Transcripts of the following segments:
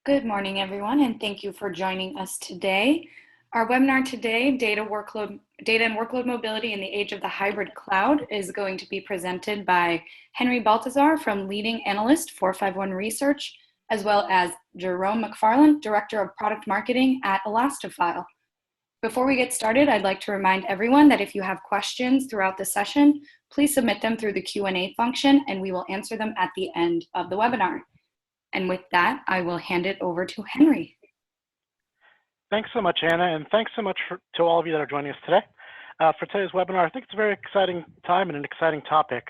Good morning, everyone, and thank you for joining us today. Our webinar today, Data and Workload Mobility in the Age of the Hybrid Cloud, is going to be presented by Henry Baltazar from Leading Analyst 451 Research, as well as Jerome McFarland, Director of Product Marketing at Elastifile. Before we get started, I'd like to remind everyone that if you have questions throughout the session, please submit them through the Q&A function, and we will answer them at the end of the webinar. And with that, I will hand it over to Henry. Thanks so much, Anna, and thanks so much to all of you that are joining us today. For today's webinar, I think it's a very exciting time and an exciting topic.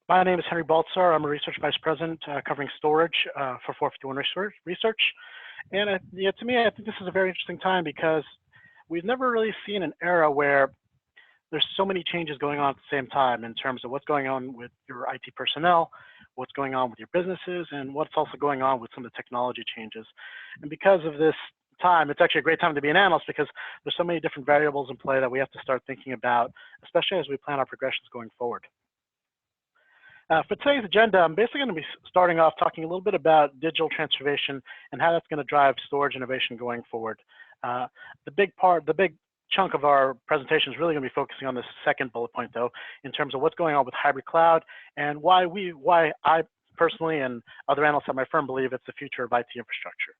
My name is Henry Baltazar. I'm a Research Vice President covering storage for 451 Research. And to me, I think this is a very interesting time because we've never really seen an era where there's so many changes going on at the same time in terms of what's going on with your IT personnel, what's going on with your businesses, and what's also going on with some of the technology changes. And because of this time, it's actually a great time to be an analyst because there's so many different variables in play that we have to start thinking about, especially as we plan our progressions going forward. For today's agenda, I'm basically going to be starting off talking a little bit about digital transformation and how that's going to drive storage innovation going forward. The big chunk of our presentation is really going to be focusing on this second bullet point, though, in terms of what's going on with hybrid cloud and why I personally and other analysts at my firm believe it's the future of IT infrastructure.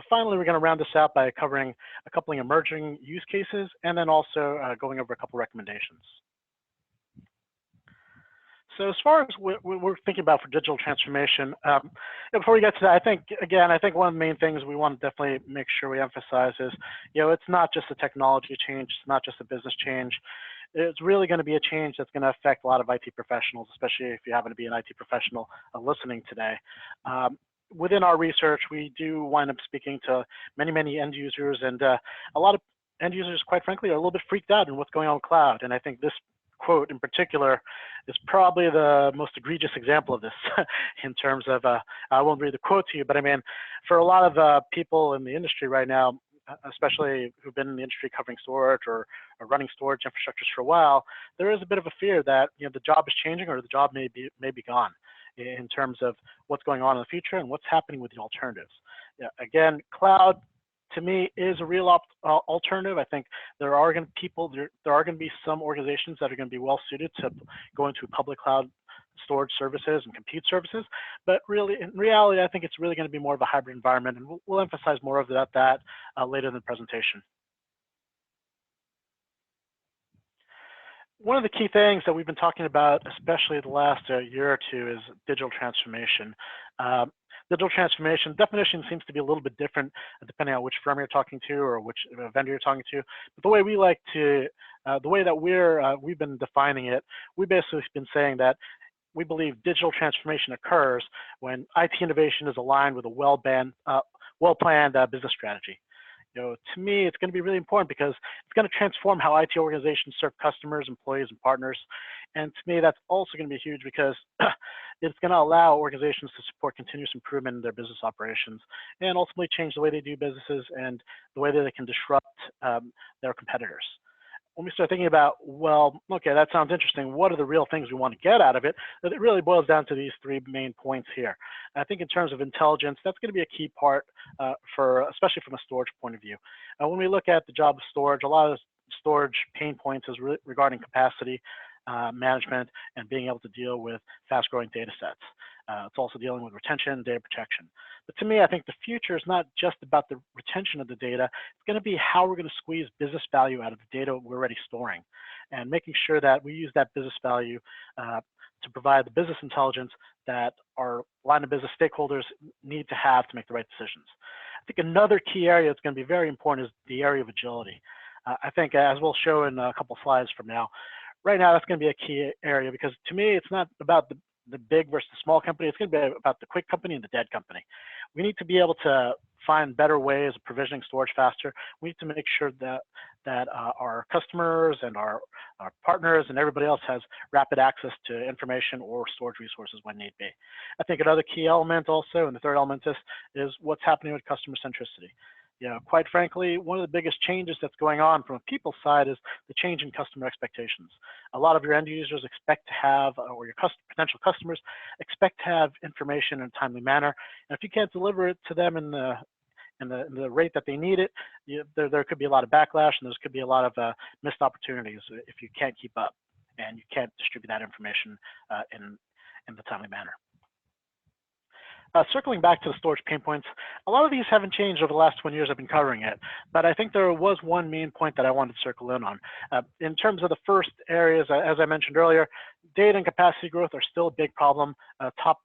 Finally, we're going to round this out by covering a couple of emerging use cases and then also going over a couple recommendations. So as far as what we're thinking about for digital transformation, before we get to that, I think one of the main things we want to definitely make sure we emphasize is, it's not just a technology change, it's not just a business change. It's really going to be a change that's going to affect a lot of IT professionals, especially if you happen to be an IT professional listening today. Within our research, we do wind up speaking to many end users, and a lot of end users, quite frankly, are a little bit freaked out in what's going on with cloud. And I think this quote in particular is probably the most egregious example of this in terms of, I won't read the quote to you, but I mean, for a lot of people in the industry right now, especially who've been in the industry covering storage or running storage infrastructures for a while, there is a bit of a fear that the job is changing or the job may be gone in terms of what's going on in the future and what's happening with the alternatives. Again, cloud to me is a real alternative. I think there are going to be some organizations that are going to be well suited to go into public cloud storage services and compute services, but really in reality I think it's really going to be more of a hybrid environment, and we'll emphasize more of that later in the presentation. One of the key things that we've been talking about, especially the last year or two, is digital transformation. Digital transformation definition seems to be a little bit different depending on which firm you're talking to or which vendor you're talking to. But the way we like to, the way that we've been defining it, we've basically been saying that we believe digital transformation occurs when IT innovation is aligned with a well-planned business strategy. To me, it's going to be really important because it's going to transform how IT organizations serve customers, employees, and partners. And to me, that's also going to be huge because it's going to allow organizations to support continuous improvement in their business operations and ultimately change the way they do businesses and the way that they can disrupt their competitors. When we start thinking about, well, okay, that sounds interesting. What are the real things we want to get out of it? It really boils down to these three main points here. I think in terms of intelligence, that's going to be a key part especially from a storage point of view. When we look at the job of storage, a lot of storage pain points is regarding capacity management and being able to deal with fast-growing data sets. It's also dealing with retention and data protection. But to me, I think the future is not just about the retention of the data. It's going to be how we're going to squeeze business value out of the data we're already storing and making sure that we use that business value to provide the business intelligence that our line of business stakeholders need to have to make the right decisions. I think another key area that's going to be very important is the area of agility. I think, as we'll show in a couple slides from now, right now that's going to be a key area because to me, it's not about the big versus the small company. It's going to be about the quick company and the dead company. We need to be able to find better ways of provisioning storage faster. We need to make sure that our customers and our partners and everybody else has rapid access to information or storage resources when need be. I think another key element also, and the third element is what's happening with customer centricity. Quite frankly, one of the biggest changes that's going on from a people's side is the change in customer expectations. A lot of your end users expect to have, or your potential customers expect to have information in a timely manner. And if you can't deliver it to them in the rate that they need it, there could be a lot of backlash, and there could be a lot of missed opportunities if you can't keep up and you can't distribute that information in the timely manner. Circling back to the storage pain points, a lot of these haven't changed over the last 20 years I've been covering it, but I think there was one main point that I wanted to circle in on. In terms of the first areas, as I mentioned earlier, data and capacity growth are still a big problem, top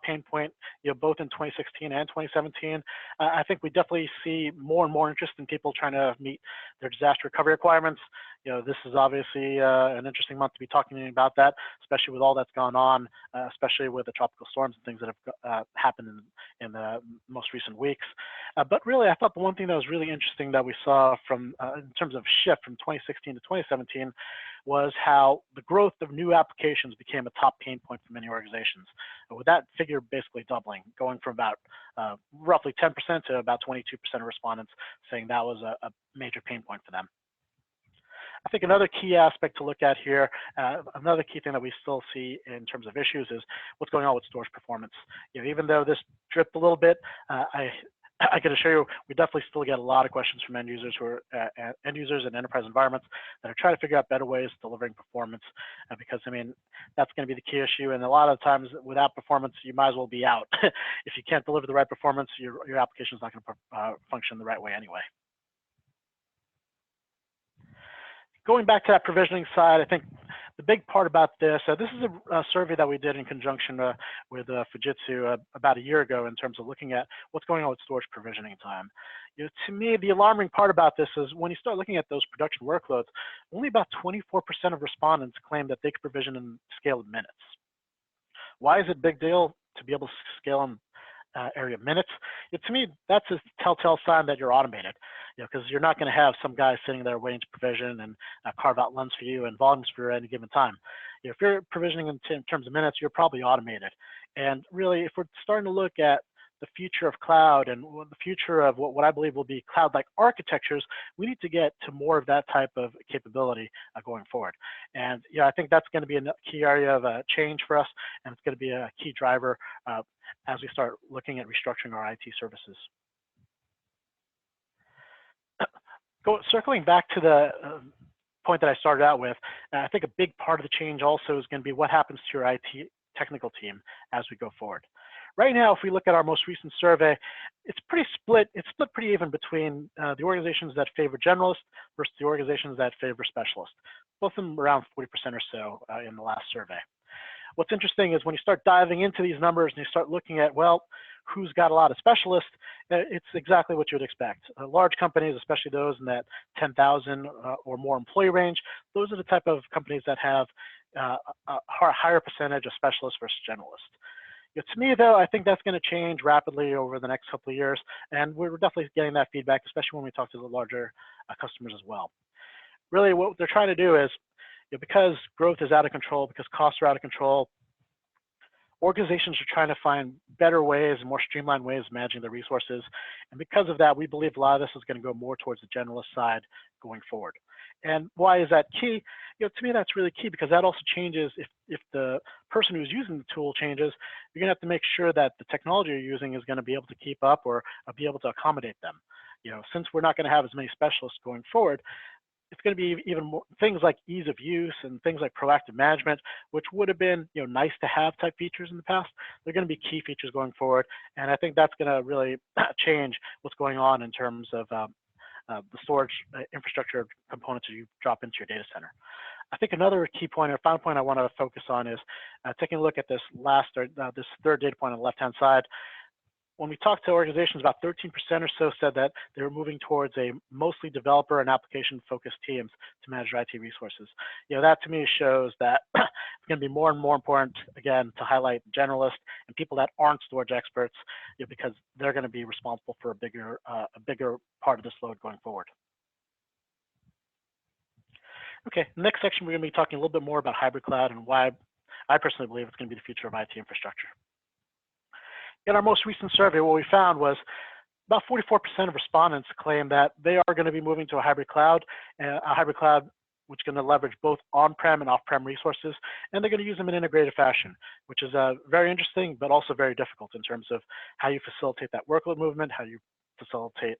pain point, both in 2016 and 2017. I think we definitely see more and more interest in people trying to meet their disaster recovery requirements. This is obviously an interesting month to be talking about that, especially with all that's gone on, especially with the tropical storms and things that have happened in the most recent weeks. But really, I thought the one thing that was really interesting that we saw from in terms of shift from 2016 to 2017 was how the growth of new applications became a top pain point for many organizations. With that figure basically doubling, going from about roughly 10% to about 22% of respondents saying that was a major pain point for them. I think another key aspect to look at here, another key thing that we still see in terms of issues is what's going on with storage performance. Even though this dripped a little bit, I can assure you, we definitely still get a lot of questions from end users who are end users in enterprise environments that are trying to figure out better ways of delivering performance, because I mean that's going to be the key issue. And a lot of times, without performance, you might as well be out. If you can't deliver the right performance, your application is not going to function the right way anyway. Going back to that provisioning side, I think the big part about this, this is a survey that we did in conjunction with Fujitsu about a year ago in terms of looking at what's going on with storage provisioning time. To me, the alarming part about this is when you start looking at those production workloads, only about 24% of respondents claim that they could provision in scale of minutes. Why is it a big deal to be able to scale in area of minutes? To me, that's a telltale sign that you're automated. Because you're not going to have some guy sitting there waiting to provision and carve out runs for you and volumes for you at any given time. If you're provisioning in terms of minutes, you're probably automated. And really, if we're starting to look at the future of cloud and the future of what I believe will be cloud-like architectures, we need to get to more of that type of capability going forward. And I think that's going to be a key area of change for us, and it's going to be a key driver as we start looking at restructuring our IT services. Circling back to the point that I started out with, I think a big part of the change also is going to be what happens to your IT technical team as we go forward. Right now, if we look at our most recent survey, it's pretty split. It's split pretty even between the organizations that favor generalists versus the organizations that favor specialists. Both of them around 40% or so in the last survey. What's interesting is when you start diving into these numbers and you start looking at, well, who's got a lot of specialists, it's exactly what you would expect. Large companies, especially those in that 10,000 or more employee range, those are the type of companies that have a higher percentage of specialists versus generalists. To me, though, I think that's going to change rapidly over the next couple of years, and we're definitely getting that feedback, especially when we talk to the larger customers as well. Really, what they're trying to do is, because growth is out of control, because costs are out of control, organizations are trying to find better ways and more streamlined ways of managing their resources. And because of that, we believe a lot of this is going to go more towards the generalist side going forward. And why is that key? To me, that's really key because that also changes if the person who's using the tool changes, you're going to have to make sure that the technology you're using is going to be able to keep up or be able to accommodate them. Since we're not going to have as many specialists going forward, it's going to be even more things like ease of use and things like proactive management, which would have been nice to have type features in the past. They're going to be key features going forward, and I think that's going to really change what's going on in terms of the storage infrastructure components that you drop into your data center. I think another key point or final point I want to focus on is taking a look at this this third data point on the left-hand side. When we talked to organizations, about 13% or so said that they were moving towards a mostly developer and application-focused teams to manage their IT resources. That to me shows that it's going to be more and more important, again, to highlight generalists and people that aren't storage experts, because they're going to be responsible for a bigger part of this load going forward. Okay, next section, we're going to be talking a little bit more about hybrid cloud and why I personally believe it's going to be the future of IT infrastructure. In our most recent survey, what we found was about 44% of respondents claim that they are going to be moving to a hybrid cloud which is going to leverage both on-prem and off-prem resources, and they're going to use them in an integrated fashion, which is very interesting, but also very difficult in terms of how you facilitate that workload movement, how you facilitate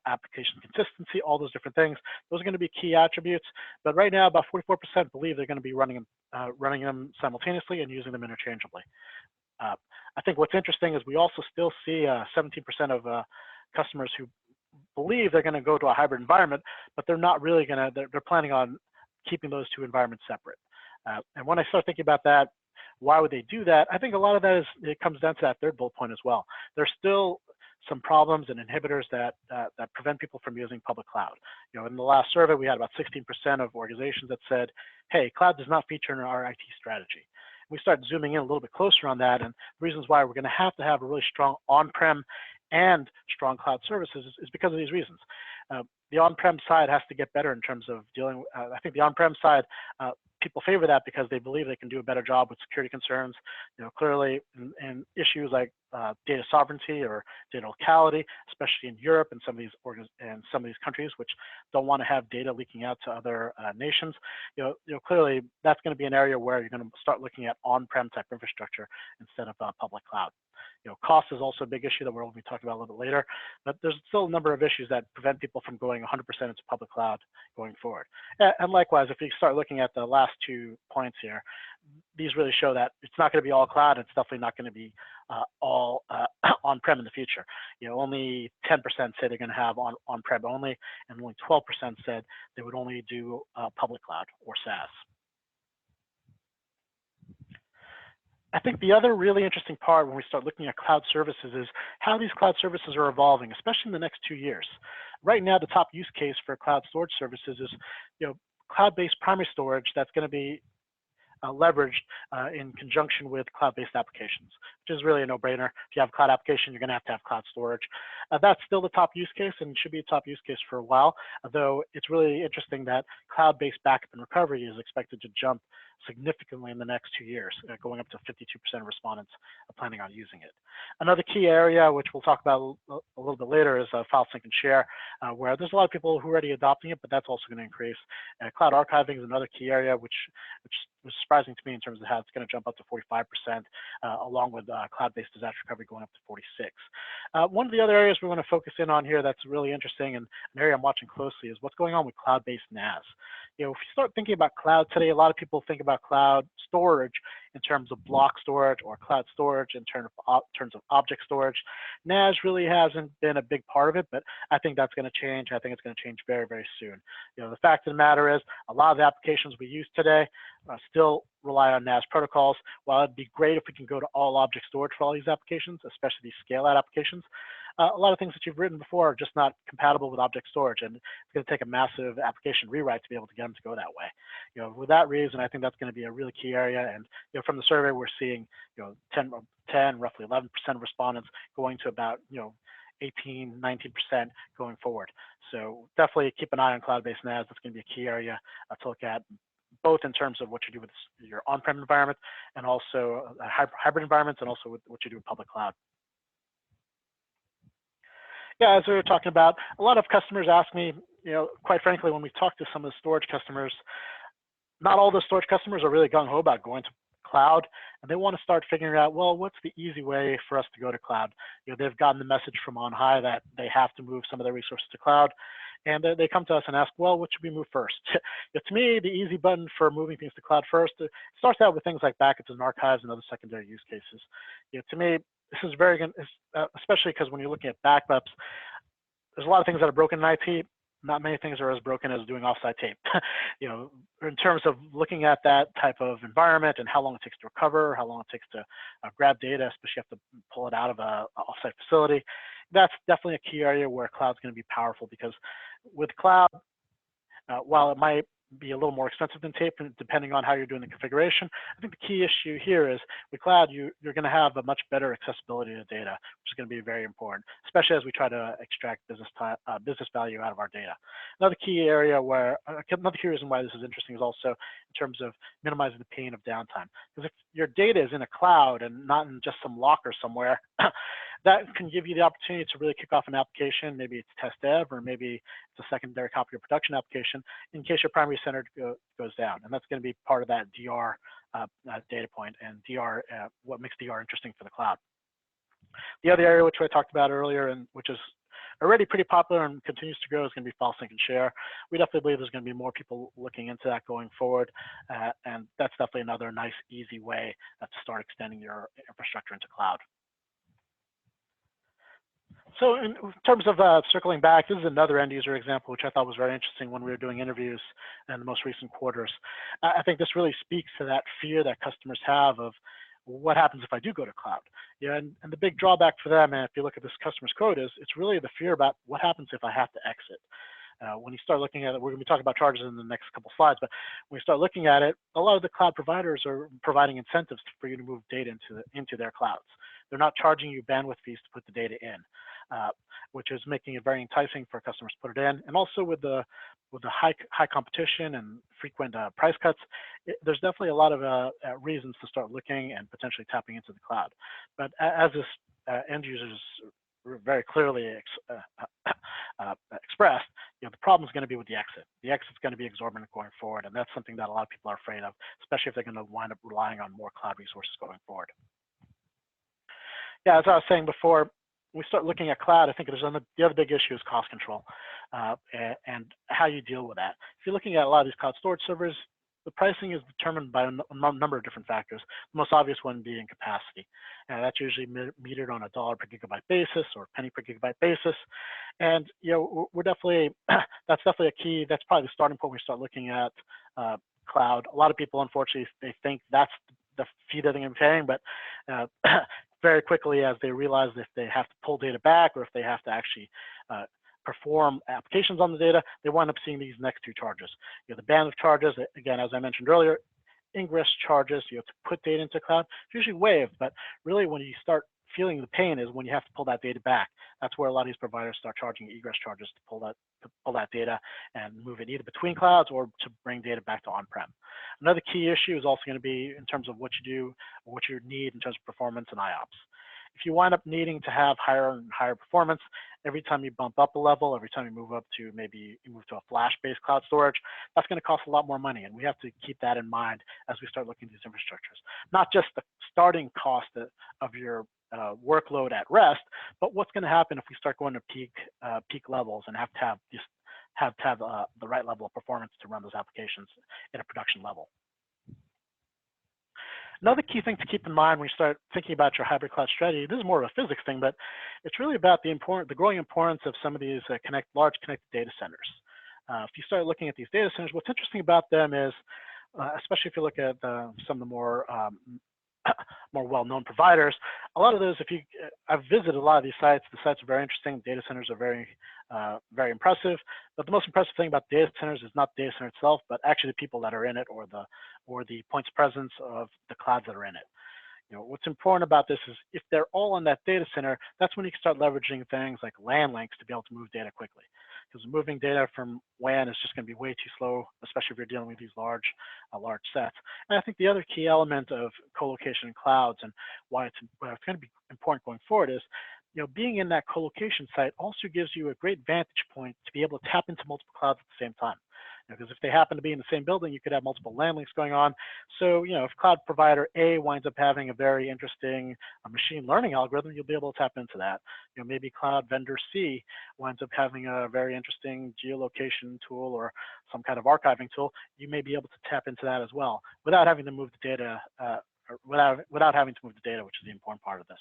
application consistency, all those different things. Those are going to be key attributes. But right now, about 44% believe they're going to be running them simultaneously and using them interchangeably. I think what's interesting is we also still see 17% of customers who believe they're going to go to a hybrid environment, but they're not really going to, they're planning on keeping those two environments separate. And when I start thinking about that, why would they do that? I think a lot of that it comes down to that third bullet point as well. There's still some problems and inhibitors that prevent people from using public cloud. In the last survey, we had about 16% of organizations that said, hey, cloud does not feature in our IT strategy. We started zooming in a little bit closer on that, and reasons why we're going to have a really strong on-prem and strong cloud services is because of these reasons. The on-prem side has to get better in terms of dealing. I think the on-prem side, people favor that because they believe they can do a better job with security concerns. Clearly in issues like data sovereignty or data locality, especially in Europe and some of these countries which don't want to have data leaking out to other nations. Clearly that's going to be an area where you're going to start looking at on-prem type infrastructure instead of public cloud. Cost is also a big issue that we'll be talking about a little bit later, but there's still a number of issues that prevent people from going 100% into public cloud going forward. And likewise, if you start looking at the last 2 points here, these really show that it's not going to be all cloud. It's definitely not going to be all on-prem in the future. Only 10% said they're going to have on-prem only, and only 12% said they would only do public cloud or SaaS. I think the other really interesting part when we start looking at cloud services is how these cloud services are evolving, especially in the next 2 years. Right now, the top use case for cloud storage services is, cloud-based primary storage that's going to be leveraged in conjunction with cloud-based applications, which is really a no-brainer. If you have a cloud application, you're going to have cloud storage. That's still the top use case and should be a top use case for a while, though it's really interesting that cloud-based backup and recovery is expected to jump significantly in the next 2 years, going up to 52% of respondents planning on using it. Another key area, which we'll talk about a little bit later, is file sync and share, where there's a lot of people who are already adopting it, but that's also going to increase. Cloud archiving is another key area, which was surprising to me in terms of how it's going to jump up to 45%, along with cloud-based disaster recovery going up to 46%. One of the other areas we want to focus in on here that's really interesting and an area I'm watching closely is what's going on with cloud-based NAS. If you start thinking about cloud today, a lot of people think about cloud storage in terms of block storage or cloud storage in terms of object storage. NAS really hasn't been a big part of it, but I think that's going to change. I think it's going to change very, very soon. The fact of the matter is a lot of the applications we use today still rely on NAS protocols. While it'd be great if we can go to all object storage for all these applications, especially these scale-out applications, a lot of things that you've written before are just not compatible with object storage, and it's going to take a massive application rewrite to be able to get them to go that way. For that reason, I think that's going to be a really key area. And from the survey, we're seeing 10, roughly 11% of respondents going to about 18, 19% going forward. So definitely keep an eye on cloud-based NAS. That's going to be a key area to look at, both in terms of what you do with your on-prem environment and also hybrid environments, and also with what you do with public cloud. Yeah, as we were talking about, a lot of customers ask me, quite frankly, when we talk to some of the storage customers, not all the storage customers are really gung-ho about going to cloud, and they want to start figuring out, well, what's the easy way for us to go to cloud? They've gotten the message from on high that they have to move some of their resources to cloud, and they come to us and ask, well, what should we move first? To me, the easy button for moving things to cloud first, it starts out with things like backups and archives and other secondary use cases. To me, this is very good, especially because when you're looking at backups, there's a lot of things that are broken in IT. Not many things are as broken as doing offsite tape. In terms of looking at that type of environment and how long it takes to recover, how long it takes to grab data, especially if you have to pull it out of an offsite facility, that's definitely a key area where cloud's going to be powerful, because with cloud, while it might be a little more expensive than tape, depending on how you're doing the configuration, I think the key issue here is with cloud, you're going to have a much better accessibility to data, which is going to be very important, especially as we try to extract business value out of our data. Another key area another key reason why this is interesting is also in terms of minimizing the pain of downtime. Because if your data is in a cloud and not in just some locker somewhere, that can give you the opportunity to really kick off an application. Maybe it's test dev, or maybe it's a secondary copy of production application in case your primary center goes down. And that's going to be part of that DR data point, and DR, what makes DR interesting for the cloud. The other area which I talked about earlier, and which is already pretty popular and continues to grow, is going to be file sync and share. We definitely believe there's going to be more people looking into that going forward, and that's definitely another nice, easy way to start extending your infrastructure into cloud. So in terms of circling back, this is another end user example, which I thought was very interesting when we were doing interviews in the most recent quarters. I think this really speaks to that fear that customers have of what happens if I do go to cloud. Yeah, and the big drawback for them, and if you look at this customer's code, is it's really the fear about what happens if I have to exit. When you start looking at it, we're going to be talking about charges in the next couple slides, but when you start looking at it, a lot of the cloud providers are providing incentives for you to move data into their clouds. They're not charging you bandwidth fees to put the data in, which is making it very enticing for customers to put it in. And also with the high competition and frequent price cuts, there's definitely a lot of reasons to start looking and potentially tapping into the cloud. But as this end users very clearly expressed, the problem is going to be with the exit. The exit is going to be exorbitant going forward, and that's something that a lot of people are afraid of, especially if they're going to wind up relying on more cloud resources going forward. Yeah, as I was saying before, when we start looking at cloud, I think the other big issue is cost control and how you deal with that. If you're looking at a lot of these cloud storage servers, the pricing is determined by a number of different factors. The most obvious one being capacity. And that's usually metered on a dollar per gigabyte basis or penny per gigabyte basis. And we're definitely, that's definitely a key. That's probably the starting point when we start looking at cloud. A lot of people, unfortunately, they think that's the fee that they're going to be paying, but very quickly, as they realize if they have to pull data back or if they have to actually perform applications on the data, they wind up seeing these next two charges. The bandwidth charges, again, as I mentioned earlier, ingress charges, to put data into cloud, it's usually waived, but really when you start feeling the pain is when you have to pull that data back. That's where a lot of these providers start charging egress charges to pull that data and move it either between clouds or to bring data back to on-prem. Another key issue is also going to be in terms of what you do, or what you need in terms of performance and IOPS. If you wind up needing to have higher and higher performance, every time you bump up a level, every time you move up to maybe you move to a flash-based cloud storage, that's going to cost a lot more money. And we have to keep that in mind as we start looking at these infrastructures. Not just the starting cost of your workload at rest, but what's going to happen if we start going to peak levels and have to have the right level of performance to run those applications at a production level. Another key thing to keep in mind when you start thinking about your hybrid cloud strategy, this is more of a physics thing, but it's really about the growing importance of some of these large connected data centers. If you start looking at these data centers, what's interesting about them is, especially if you look at some of the more well-known providers, a lot of those, I've visited a lot of these sites. The sites are very interesting. Data centers are very impressive. But the most impressive thing about data centers is not the data center itself, but actually the people that are in it, or the points of presence of the clouds that are in it. What's important about this is if they're all in that data center, that's when you can start leveraging things like LAN links to be able to move data quickly. Because moving data from WAN is just going to be way too slow, especially if you're dealing with these large sets. And I think the other key element of co-location in clouds and why it's going to be important going forward is, being in that co-location site also gives you a great vantage point to be able to tap into multiple clouds at the same time. Because if they happen to be in the same building, you could have multiple LAN links going on. So, if cloud provider A winds up having a very interesting machine learning algorithm, you'll be able to tap into that. Maybe cloud vendor C winds up having a very interesting geolocation tool or some kind of archiving tool. You may be able to tap into that as well without having to move the data, without having to move the data, which is the important part of this.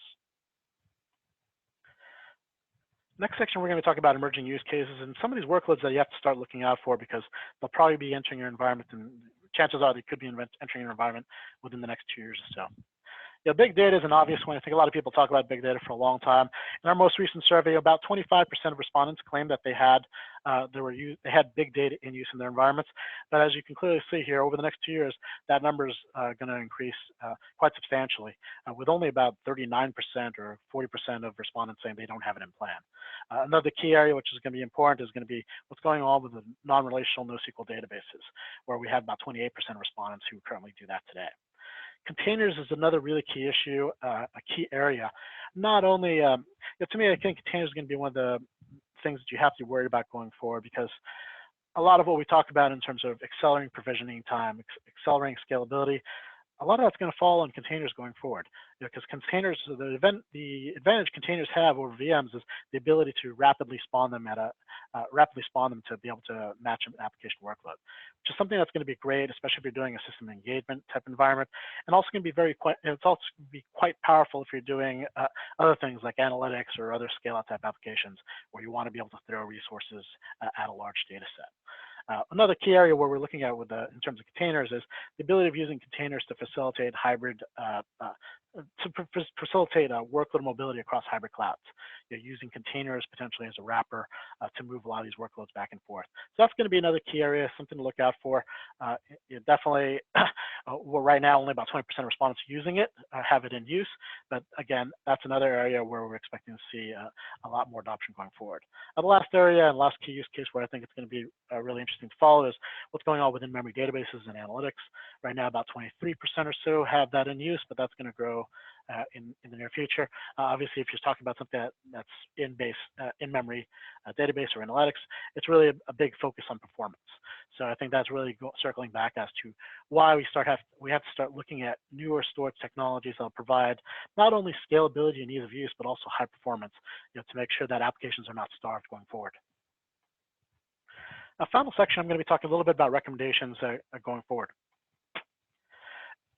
Next section, we're going to talk about emerging use cases and some of these workloads that you have to start looking out for, because they'll probably be entering your environment, and chances are they could be entering your environment within the next 2 years or so. Big data is an obvious one. I think a lot of people talk about big data for a long time. In our most recent survey, about 25% of respondents claimed that they had big data in use in their environments. But as you can clearly see here, over the next 2 years, that number is going to increase quite substantially, with only about 39% or 40% of respondents saying they don't have it in plan. Another key area which is going to be important is going to be what's going on with the non-relational NoSQL databases, where we have about 28% of respondents who currently do that today. containers is another really key issue, a key area. Not only, to me, I think containers is going to be one of the things that you have to be worried about going forward, because a lot of what we talk about in terms of accelerating provisioning time, accelerating scalability, a lot of that's going to fall on containers going forward. Because containers, the advantage containers have over VMs is the ability to rapidly spawn them to be able to match an application workload, which is something that's going to be great, especially if you're doing a system engagement type environment, and also going to be it's also going to be quite powerful if you're doing other things like analytics or other scale-out type applications where you want to be able to throw resources at a large data set. Another key area where we're looking at in terms of containers is the ability of using containers to facilitate facilitate workload mobility across hybrid clouds. You're using containers potentially as a wrapper to move a lot of these workloads back and forth. So that's going to be another key area, something to look out for. Definitely, well, right now only about 20% of respondents using it have it in use, but again, that's another area where we're expecting to see a lot more adoption going forward. The last area and last key use case where I think it's going to be really interesting to follow is what's going on within memory databases and analytics. Right now, about 23% or so have that in use, but that's going to grow in the near future. Obviously, if you're talking about something that's in memory database or analytics, it's really a big focus on performance. So I think that's really circling back as to why we have to start looking at newer storage technologies that will provide not only scalability and ease of use, but also high performance, to make sure that applications are not starved going forward. Final section, I'm going to be talking a little bit about recommendations going forward.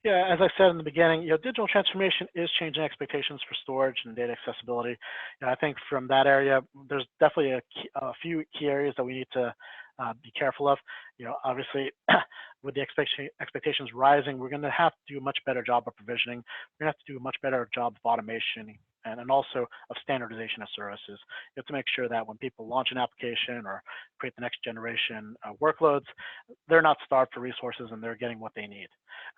Yeah, as I said in the beginning, digital transformation is changing expectations for storage and data accessibility. I think from that area, there's definitely a few key areas that we need to be careful of. Obviously, with the expectations rising, we're going to have to do a much better job of provisioning. We're going to have to do a much better job of automation and also of standardization of services. You have to make sure that when people launch an application or create the next generation workloads, they're not starved for resources and they're getting what they need.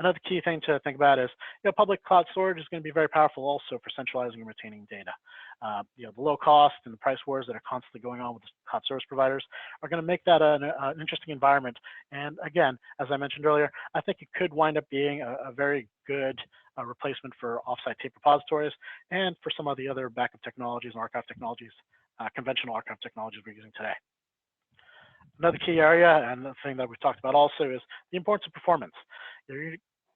Another key thing to think about is, public cloud storage is going to be very powerful also for centralizing and retaining data. The low cost and the price wars that are constantly going on with the cloud service providers are going to make that an interesting environment. And again, as I mentioned earlier, I think it could wind up being a very good replacement for offsite tape repositories and for some of the other backup technologies and archive technologies, conventional archive technologies we're using today. Another key area, and the thing that we've talked about also, is the importance of performance.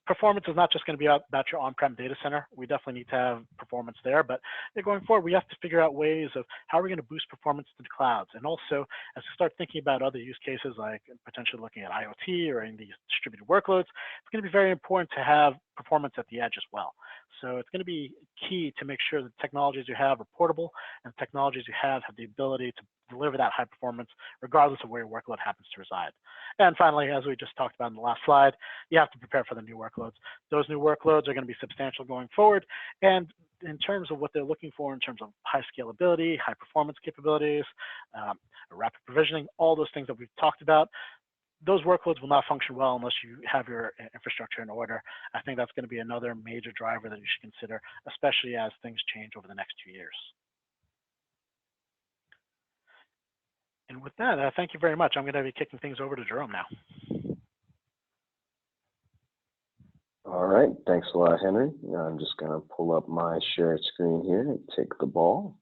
Performance is not just going to be about your on-prem data center. We definitely need to have performance there, but going forward, we have to figure out ways of how we're going to boost performance to the clouds. And also, as we start thinking about other use cases, like potentially looking at IoT or in these distributed workloads, it's going to be very important to have performance at the edge as well. So it's going to be key to make sure the technologies you have are portable and the technologies you have the ability to deliver that high performance regardless of where your workload happens to reside. And finally, as we just talked about in the last slide, you have to prepare for the new workloads. Those new workloads are going to be substantial going forward, and in terms of what they're looking for in terms of high scalability, high performance capabilities, rapid provisioning, all those things that we've talked about, those workloads will not function well unless you have your infrastructure in order. I think that's going to be another major driver that you should consider, especially as things change over the next 2 years. And with that, thank you very much. I'm going to be kicking things over to Jerome now. All right, thanks a lot, Henry. I'm just going to pull up my shared screen here and take the ball.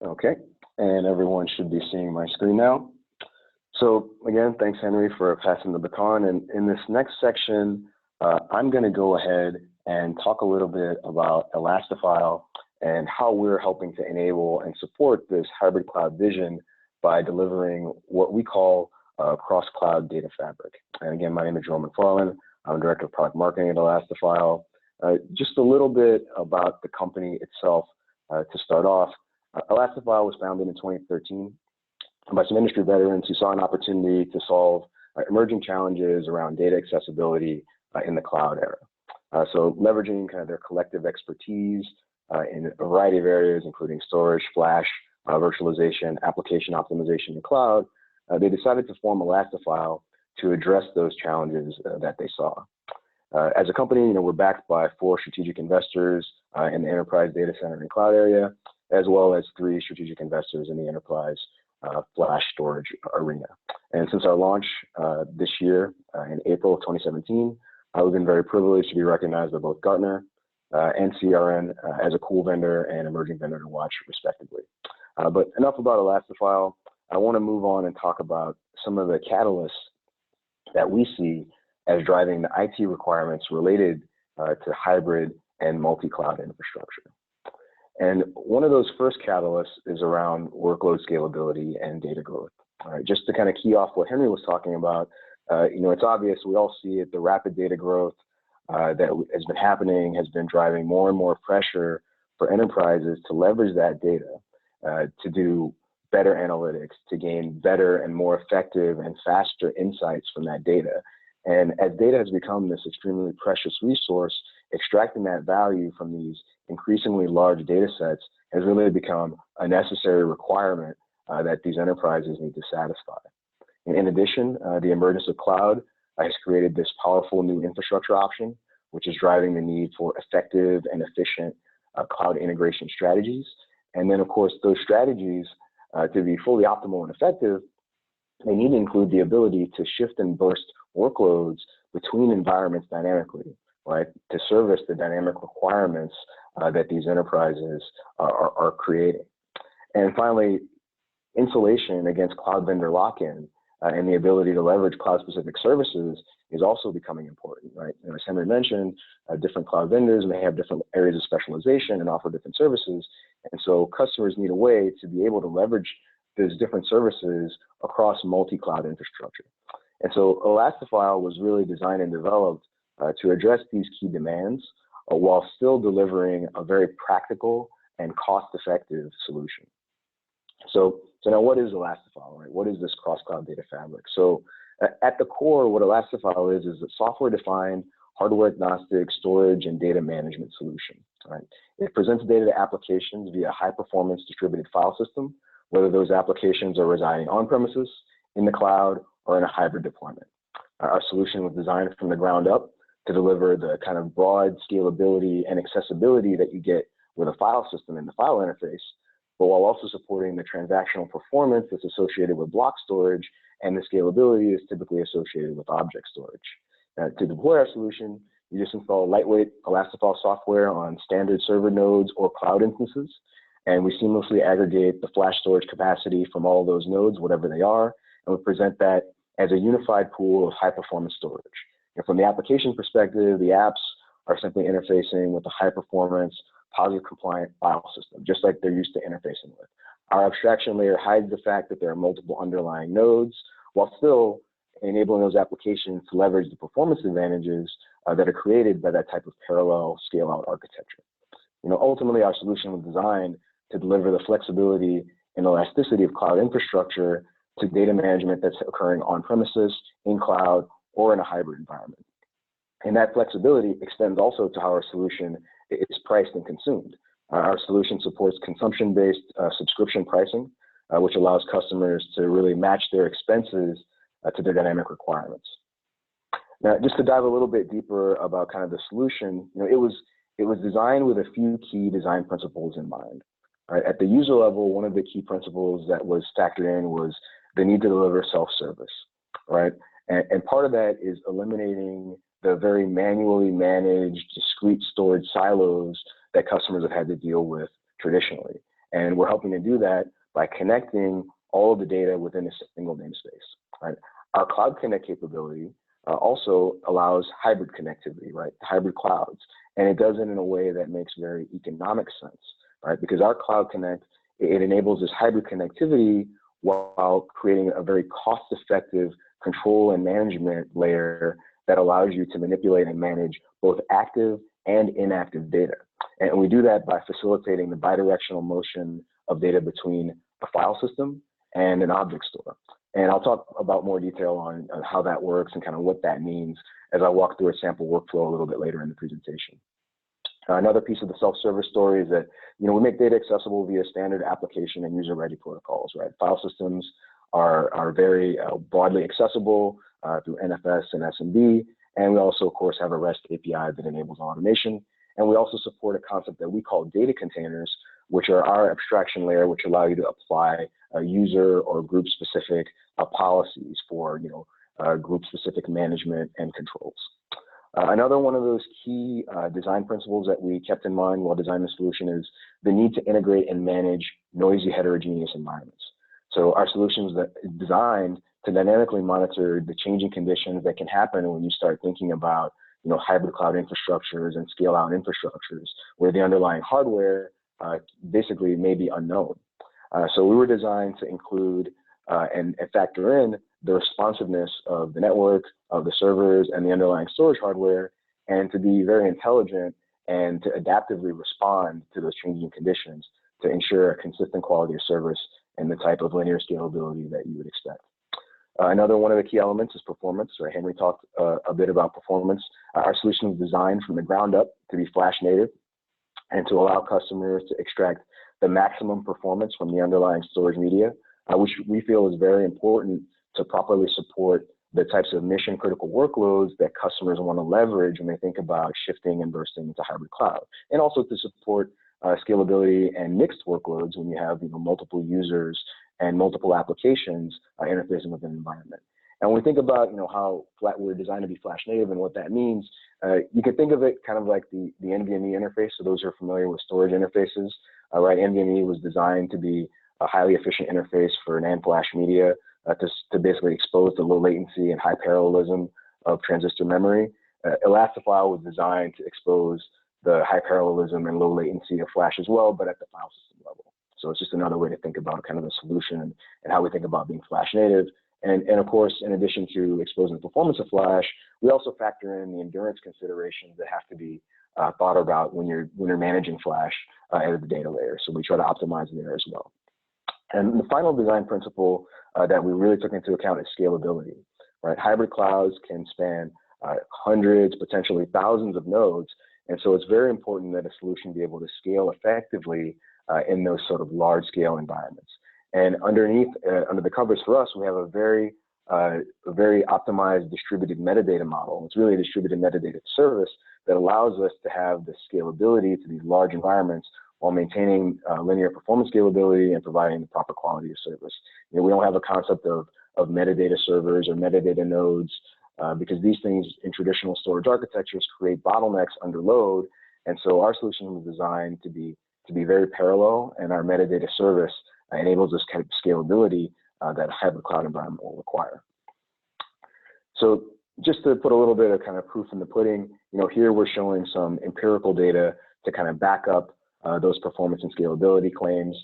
Okay, and everyone should be seeing my screen now. So again, thanks, Henry, for passing the baton. And in this next section, I'm going to go ahead and talk a little bit about Elastifile and how we're helping to enable and support this hybrid cloud vision by delivering what we call a cross-cloud data fabric. And again, my name is Jerome McFarland. I'm Director of Product Marketing at Elastifile. Just a little bit about the company itself to start off. Elastifile was founded in 2013 by some industry veterans who saw an opportunity to solve emerging challenges around data accessibility in the cloud era. So leveraging kind of their collective expertise in a variety of areas, including storage, flash, virtualization, application optimization in the cloud, they decided to form Elastifile to address those challenges that they saw. As a company, we're backed by 4 strategic investors in the enterprise data center and cloud area, as well as 3 strategic investors in the enterprise flash storage arena. And since our launch this year in April of 2017, we've been very privileged to be recognized by both Gartner and CRN as a cool vendor and emerging vendor to watch, respectively. But enough about Elastifile. I want to move on and talk about some of the catalysts that we see as driving the IT requirements related to hybrid and multi-cloud infrastructure. And one of those first catalysts is around workload scalability and data growth. All right, just to kind of key off what Henry was talking about, it's obvious, we all see it, the rapid data growth that has been happening has been driving more and more pressure for enterprises to leverage that data to do better analytics, to gain better and more effective and faster insights from that data. And as data has become this extremely precious resource, extracting that value from these increasingly large data sets has really become a necessary requirement that these enterprises need to satisfy. And in addition, the emergence of cloud has created this powerful new infrastructure option, which is driving the need for effective and efficient cloud integration strategies. And then, of course, those strategies, to be fully optimal and effective, they need to include the ability to shift and burst workloads between environments dynamically, right, to service the dynamic requirements that these enterprises are creating. And finally, insulation against cloud vendor lock-in and the ability to leverage cloud-specific services is also becoming important, right? As Henry mentioned, different cloud vendors may have different areas of specialization and offer different services. And so customers need a way to be able to leverage those different services across multi-cloud infrastructure. And so Elastifile was really designed and developed to address these key demands while still delivering a very practical and cost-effective solution. So now what is Elastifile, right? What is this cross-cloud data fabric? So at the core, what Elastifile is a software-defined, hardware-agnostic storage and data management solution, right? It presents data to applications via high-performance distributed file system, whether those applications are residing on-premises, in the cloud, or in a hybrid deployment. Our solution was designed from the ground up to deliver the kind of broad scalability and accessibility that you get with a file system in the file interface, but while also supporting the transactional performance that's associated with block storage, and the scalability is typically associated with object storage. To deploy our solution, you just install lightweight Elastifile software on standard server nodes or cloud instances, and we seamlessly aggregate the flash storage capacity from all of those nodes, whatever they are, and we present that as a unified pool of high-performance storage. And from the application perspective, the apps are simply interfacing with a high-performance, POSIX-compliant file system, just like they're used to interfacing with. Our abstraction layer hides the fact that there are multiple underlying nodes, while still enabling those applications to leverage the performance advantages that are created by that type of parallel scale-out architecture. Ultimately, our solution was designed to deliver the flexibility and elasticity of cloud infrastructure to data management that's occurring on premises, in cloud, or in a hybrid environment. And that flexibility extends also to how our solution is priced and consumed. Our solution supports consumption-based subscription pricing, which allows customers to really match their expenses to their dynamic requirements. Now, just to dive a little bit deeper about kind of the solution, it was designed with a few key design principles in mind. Right? At the user level, one of the key principles that was factored in was the need to deliver self-service, right? And part of that is eliminating the very manually managed, discrete storage silos that customers have had to deal with traditionally. And we're helping to do that by connecting all of the data within a single namespace, right? Our Cloud Connect capability also allows hybrid connectivity, right? Hybrid clouds. And it does it in a way that makes very economic sense, right? Because our Cloud Connect, it enables this hybrid connectivity while creating a very cost-effective control and management layer that allows you to manipulate and manage both active and inactive data. And we do that by facilitating the bidirectional motion of data between a file system and an object store. And I'll talk about more detail on how that works and kind of what that means as I walk through a sample workflow a little bit later in the presentation. Another piece of the self-service story is that, we make data accessible via standard application and user-ready protocols, right? File systems are very broadly accessible through NFS and SMB, And we also, of course, have a REST API that enables automation. And we also support a concept that we call data containers, which are our abstraction layer, which allow you to apply user or group-specific policies for, group-specific management and controls. Another one of those key design principles that we kept in mind while designing the solution is the need to integrate and manage noisy heterogeneous environments. So our solution is designed to dynamically monitor the changing conditions that can happen when you start thinking about hybrid cloud infrastructures and scale out infrastructures where the underlying hardware basically may be unknown. So we were designed to include and factor in the responsiveness of the network, of the servers, and the underlying storage hardware, and to be very intelligent and to adaptively respond to those changing conditions to ensure a consistent quality of service and the type of linear scalability that you would expect. Another one of the key elements is performance. Right? Henry talked a bit about performance. Our solution is designed from the ground up to be flash native and to allow customers to extract the maximum performance from the underlying storage media, which we feel is very important to properly support the types of mission critical workloads that customers want to leverage when they think about shifting and bursting into hybrid cloud, and also to support scalability and mixed workloads when you have multiple users and multiple applications interfacing with an environment. And when we think about how we're designed to be flash native and what that means, you can think of it kind of like the NVMe interface. So those who are familiar with storage interfaces, right? NVMe was designed to be a highly efficient interface for NAND flash media to basically expose the low latency and high parallelism of transistor memory. Elastifile was designed to expose the high parallelism and low latency of flash as well, but at the file system level. So it's just another way to think about kind of the solution and how we think about being flash native. And of course, in addition to exposing the performance of flash, we also factor in the endurance considerations that have to be thought about when you're managing flash at the data layer. So we try to optimize there as well. And the final design principle that we really took into account is scalability. Right? Hybrid clouds can span hundreds, potentially thousands of nodes. And so it's very important that a solution be able to scale effectively in those sort of large scale environments. And under the covers for us, we have a very optimized distributed metadata model. It's really a distributed metadata service that allows us to have the scalability to these large environments while maintaining linear performance scalability and providing the proper quality of service. We don't have a concept of metadata servers or metadata nodes because these things in traditional storage architectures create bottlenecks under load. And so our solution was designed to be very parallel, and our metadata service enables this kind of scalability that a hybrid cloud environment will require. So just to put a little bit of kind of proof in the pudding, here we're showing some empirical data to kind of back up those performance and scalability claims.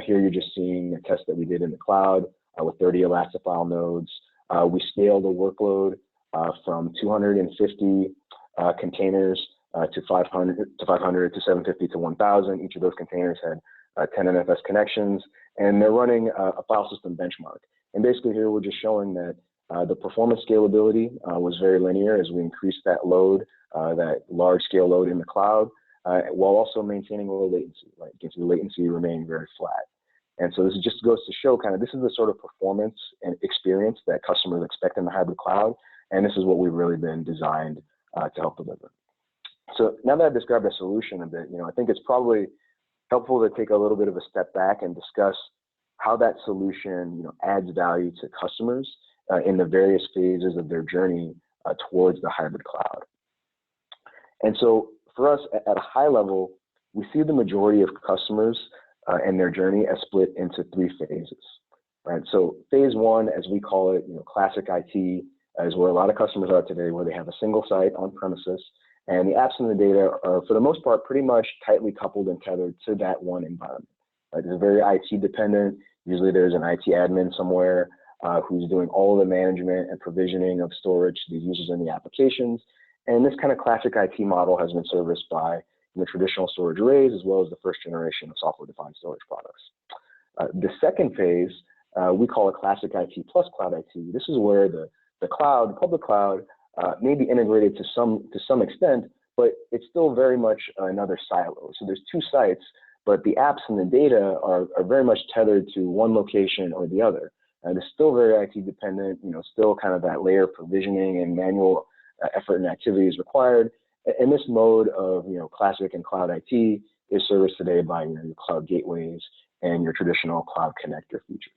Here you're just seeing a test that we did in the cloud with 30 Elastifile nodes. We scaled a workload from 250 containers to 500 to 750 to 1,000. Each of those containers had 10 NFS connections, and they're running a file system benchmark. And basically here we're just showing that the performance scalability was very linear as we increased that load, that large scale load in the cloud, while also maintaining low latency, right? You can see the latency remaining very flat. And so this just goes to show kind of this is the sort of performance and experience that customers expect in the hybrid cloud, and this is what we've really been designed to help deliver. So now that I've described the solution a bit, I think it's probably helpful to take a little bit of a step back and discuss how that solution, adds value to customers in the various phases of their journey towards the hybrid cloud. And so for us, at a high level, we see the majority of customers and their journey as split into 3 phases, right? So phase 1, as we call it, classic IT, is where a lot of customers are today, where they have a single site on premises, and the apps and the data are, for the most part, pretty much tightly coupled and tethered to that one environment. Right? It's very IT dependent. Usually there's an IT admin somewhere who's doing all the management and provisioning of storage to the users and the applications. And this kind of classic IT model has been serviced by traditional storage arrays, as well as the first generation of software-defined storage products. The second phase, we call it classic IT plus cloud IT. This is where the cloud, the public cloud, may be integrated to some extent, but it's still very much another silo. So there's 2 sites, but the apps and the data are very much tethered to one location or the other. And it's still very IT dependent, still kind of that layer of provisioning and manual effort and activity is required. And this mode of classic and cloud IT is serviced today by your cloud gateways and your traditional cloud connector features.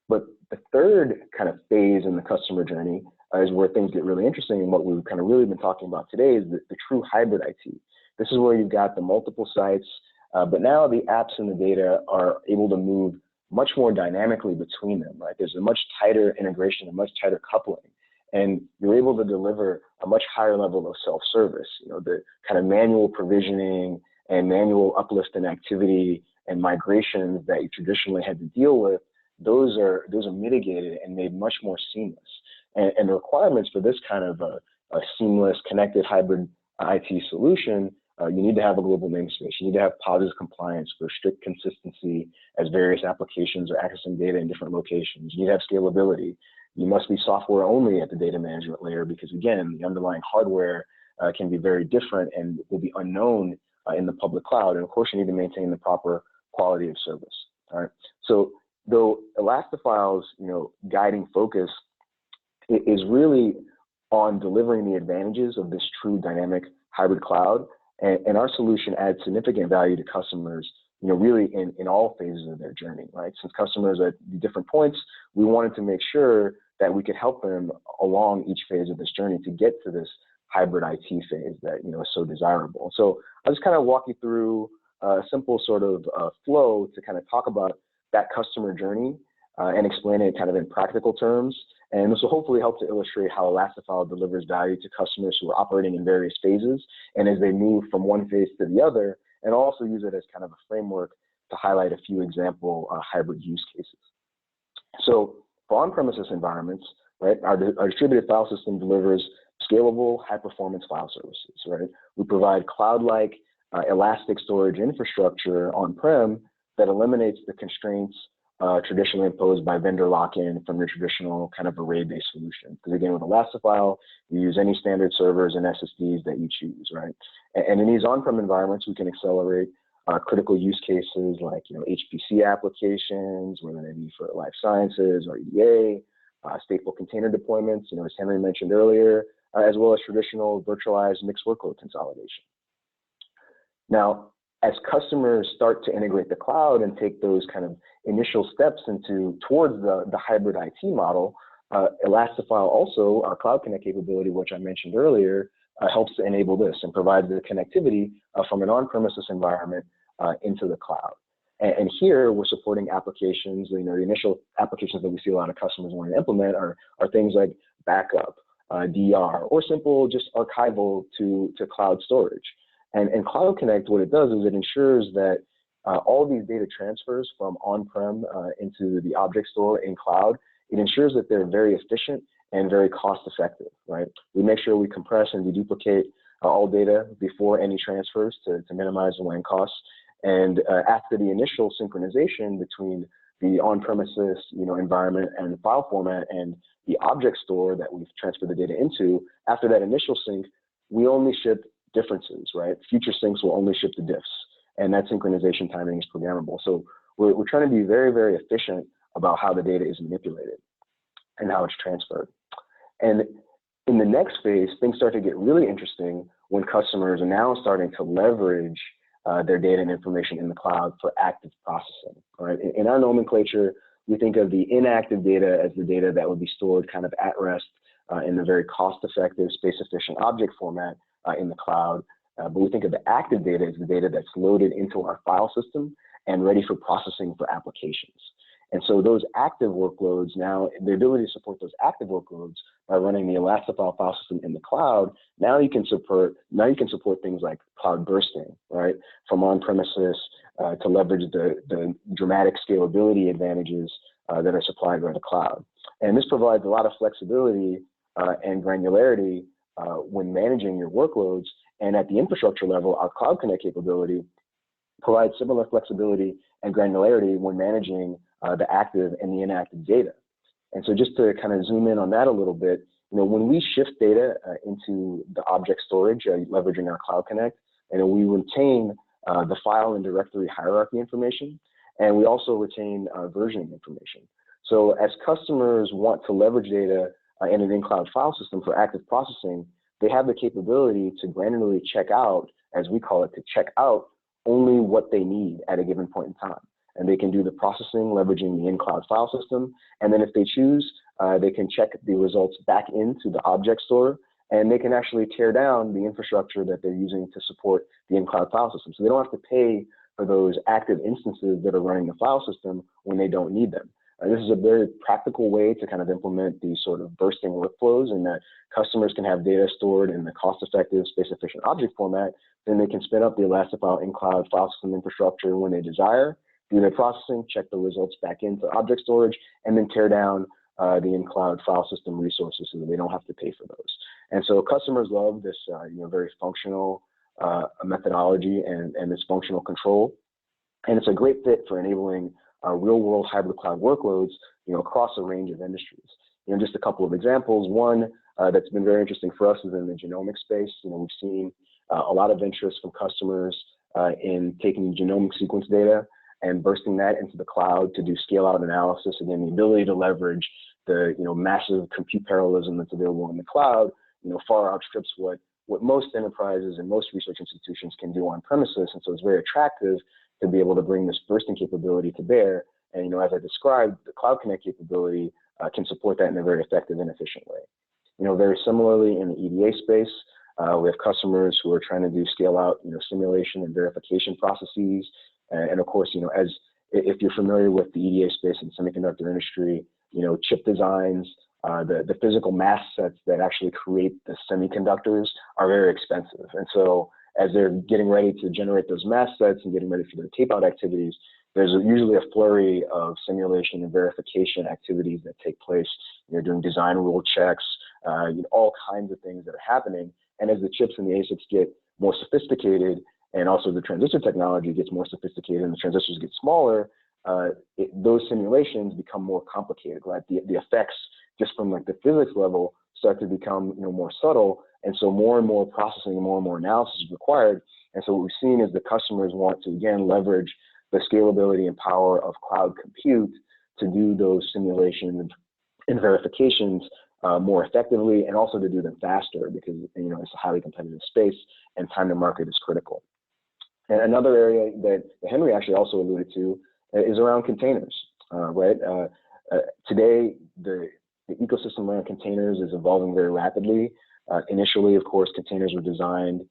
But the third kind of phase in the customer journey is where things get really interesting, and what we've kind of really been talking about today is the true hybrid IT. This is where you've got the multiple sites, but now the apps and the data are able to move much more dynamically between them, right? There's a much tighter integration, a much tighter coupling, and you're able to deliver a much higher level of self-service. The kind of manual provisioning and manual uplift in activity and migrations that you traditionally had to deal with, those are mitigated and made much more seamless. And the requirements for this kind of a seamless, connected hybrid IT solution, you need to have a global namespace. You need to have POSIX compliance for strict consistency as various applications are accessing data in different locations. You need to have scalability. You must be software only at the data management layer because, again, the underlying hardware can be very different and will be unknown in the public cloud. And of course, you need to maintain the proper quality of service. All right. So though Elastifile's guiding focus is really on delivering the advantages of this true dynamic hybrid cloud, and our solution adds significant value to customers, really in all phases of their journey, right? Since customers are at different points, we wanted to make sure that we could help them along each phase of this journey to get to this hybrid IT phase that is so desirable. So I'll just kind of walk you through a simple sort of flow to kind of talk about that customer journey and explain it kind of in practical terms. And this will hopefully help to illustrate how Elastifile delivers value to customers who are operating in various phases and as they move from one phase to the other, and also use it as kind of a framework to highlight a few example hybrid use cases. So for on-premises environments, right, our distributed file system delivers scalable, high-performance file services, right? We provide cloud-like elastic storage infrastructure on-prem that eliminates the constraints traditionally imposed by vendor lock-in from your traditional kind of array-based solution. Because again, with Elastifile, you use any standard servers and SSDs that you choose, right? And in these on-prem environments, we can accelerate critical use cases like HPC applications, whether they be for life sciences or EDA, stateful container deployments, as Henry mentioned earlier, as well as traditional virtualized mixed workload consolidation. Now, as customers start to integrate the cloud and take those kind of initial steps towards the hybrid IT model, Elastifile also, our Cloud Connect capability, which I mentioned earlier, helps to enable this and provide the connectivity from an on-premises environment into the cloud. And here we're supporting applications. The initial applications that we see a lot of customers wanting to implement are things like backup, DR, or simple just archival to cloud storage. And Cloud Connect, what it does is it ensures that all these data transfers from on-prem into the object store in cloud, it ensures that they're very efficient and very cost-effective, right? We make sure we compress and deduplicate all data before any transfers to minimize the land costs. And after the initial synchronization between the on-premises environment and the file format and the object store that we've transferred the data into, after that initial sync, we only ship differences, right? Future syncs will only ship the diffs, and that synchronization timing is programmable. So we're trying to be very, very efficient about how the data is manipulated and how it's transferred. And in the next phase, things start to get really interesting when customers are now starting to leverage their data and information in the cloud for active processing, right? In our nomenclature, we think of the inactive data as the data that would be stored kind of at rest in the very cost-effective, space-efficient object format in the cloud. But we think of the active data as the data that's loaded into our file system and ready for processing for applications. And so those active workloads now, the ability to support those active workloads by running the Elastifile file system in the cloud, now you can support things like cloud bursting, right? From on-premises to leverage the dramatic scalability advantages that are supplied by the cloud. And this provides a lot of flexibility and granularity when managing your workloads. And at the infrastructure level, our Cloud Connect capability provides similar flexibility and granularity when managing the active and the inactive data. And so just to kind of zoom in on that a little bit, when we shift data into the object storage, leveraging our Cloud Connect, and we retain the file and directory hierarchy information, and we also retain versioning information. So as customers want to leverage data in an in-cloud file system for active processing, they have the capability to granularly check out, as we call it, to check out only what they need at a given point in time. And they can do the processing leveraging the in-cloud file system. And then if they choose, they can check the results back into the object store, and they can actually tear down the infrastructure that they're using to support the in-cloud file system. So they don't have to pay for those active instances that are running the file system when they don't need them. This is a very practical way to kind of implement these sort of bursting workflows, in that customers can have data stored in the cost-effective, space-efficient object format. Then they can spin up the Elastifile in-cloud file system infrastructure when they desire, do their processing, check the results back into object storage, and then tear down the in-cloud file system resources so that they don't have to pay for those. And so customers love this very functional methodology and this functional control. And it's a great fit for enabling real-world hybrid cloud workloads, across a range of industries. Just a couple of examples. One that's been very interesting for us is in the genomic space. We've seen a lot of interest from customers in taking genomic sequence data and bursting that into the cloud to do scale-out analysis. Again, the ability to leverage the massive compute parallelism that's available in the cloud, far outstrips what most enterprises and most research institutions can do on premises. And so it's very attractive to be able to bring this bursting capability to bear. And as I described, the Cloud Connect capability can support that in a very effective and efficient way. Very similarly in the EDA space, we have customers who are trying to do scale out, simulation and verification processes. And of course, if you're familiar with the EDA space and semiconductor industry, chip designs, the physical mask sets that actually create the semiconductors are very expensive. And so as they're getting ready to generate those mask sets and getting ready for their tape out activities, there's usually a flurry of simulation and verification activities that take place. You're doing design rule checks, all kinds of things that are happening. And as the chips and the ASICs get more sophisticated, and also the transistor technology gets more sophisticated and the transistors get smaller, those simulations become more complicated, right? The effects just from like the physics level start to become more subtle. And so more and more processing and more analysis is required. And so what we've seen is the customers want to, again, leverage the scalability and power of cloud compute to do those simulations and verifications more effectively, and also to do them faster, because it's a highly competitive space and time to market is critical. And another area that Henry actually also alluded to is around containers, right? Today, the ecosystem around containers is evolving very rapidly. Initially, of course, containers were designed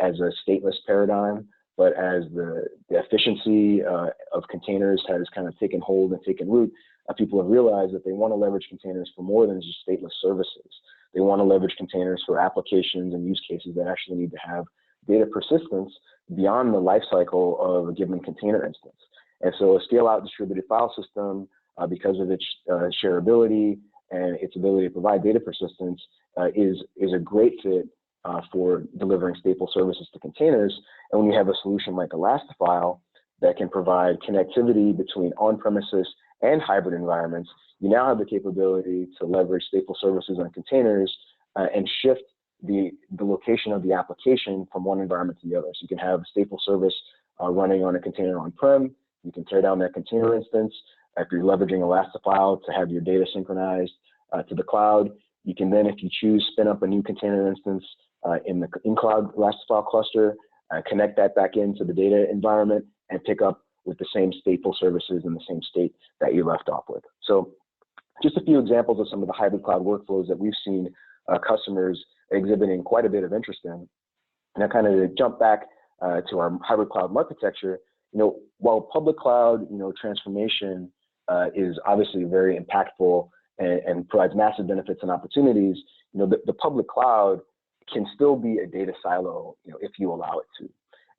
as a stateless paradigm, but as the efficiency of containers has kind of taken hold and taken root, people have realized that they want to leverage containers for more than just stateless services. They want to leverage containers for applications and use cases that actually need to have data persistence beyond the lifecycle of a given container instance. And so a scale-out distributed file system, because of its shareability and its ability to provide data persistence, is a great fit for delivering stateful services to containers. And when you have a solution like Elastifile that can provide connectivity between on-premises and hybrid environments, you now have the capability to leverage stateful services on containers and shift the location of the application from one environment to the other. So you can have a stateful service running on a container on-prem. You can tear down that container instance. If you're leveraging Elastifile to have your data synchronized to the cloud, you can then, if you choose, spin up a new container instance in the in-cloud Elastifile cluster, connect that back into the data environment, and pick up with the same stateful services in the same state that you left off with. So just a few examples of some of the hybrid cloud workflows that we've seen customers exhibiting quite a bit of interest in. And I kind of to jump back to our hybrid cloud architecture, while public cloud, transformation is obviously very impactful and provides massive benefits and opportunities, the public cloud can still be a data silo, if you allow it to.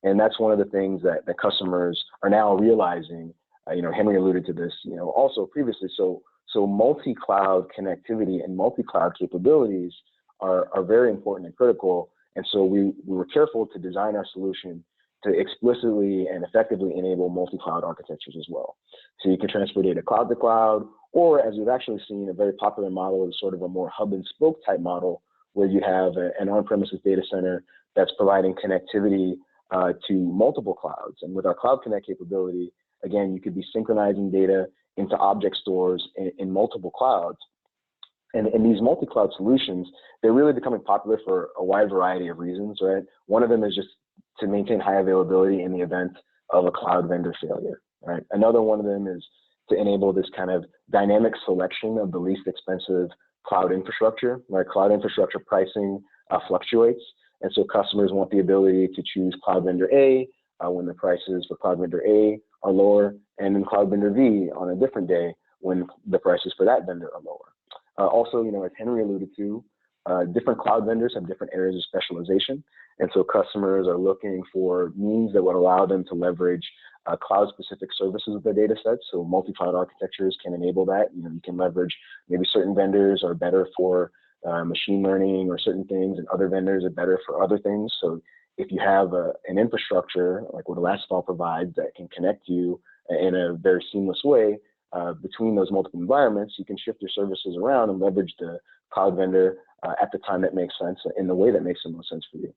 And that's one of the things that the customers are now realizing. Henry alluded to this, also previously. So multi-cloud connectivity and multi-cloud capabilities are very important and critical. And so we were careful to design our solution to explicitly and effectively enable multi-cloud architectures as well. So you can transfer data cloud to cloud, or as we've actually seen, a very popular model is sort of a more hub and spoke type model, where you have an on-premises data center that's providing connectivity to multiple clouds. And with our Cloud Connect capability, again, you could be synchronizing data into object stores in multiple clouds. And these multi-cloud solutions, they're really becoming popular for a wide variety of reasons, right? One of them is just to maintain high availability in the event of a cloud vendor failure, right? Another one of them is to enable this kind of dynamic selection of the least expensive cloud infrastructure, right? Cloud infrastructure pricing fluctuates, and so customers want the ability to choose cloud vendor A when the prices for cloud vendor A are lower, and then cloud vendor V on a different day when the prices for that vendor are lower. Also, as Henry alluded to, different cloud vendors have different areas of specialization. And so customers are looking for means that would allow them to leverage cloud-specific services of their data sets. So multi-cloud architectures can enable that. You can leverage, maybe certain vendors are better for machine learning or certain things, and other vendors are better for other things. So if you have an infrastructure like what Elastifile provides that can connect you in a very seamless way, between those multiple environments, you can shift your services around and leverage the cloud vendor at the time that makes sense in the way that makes the most sense for you.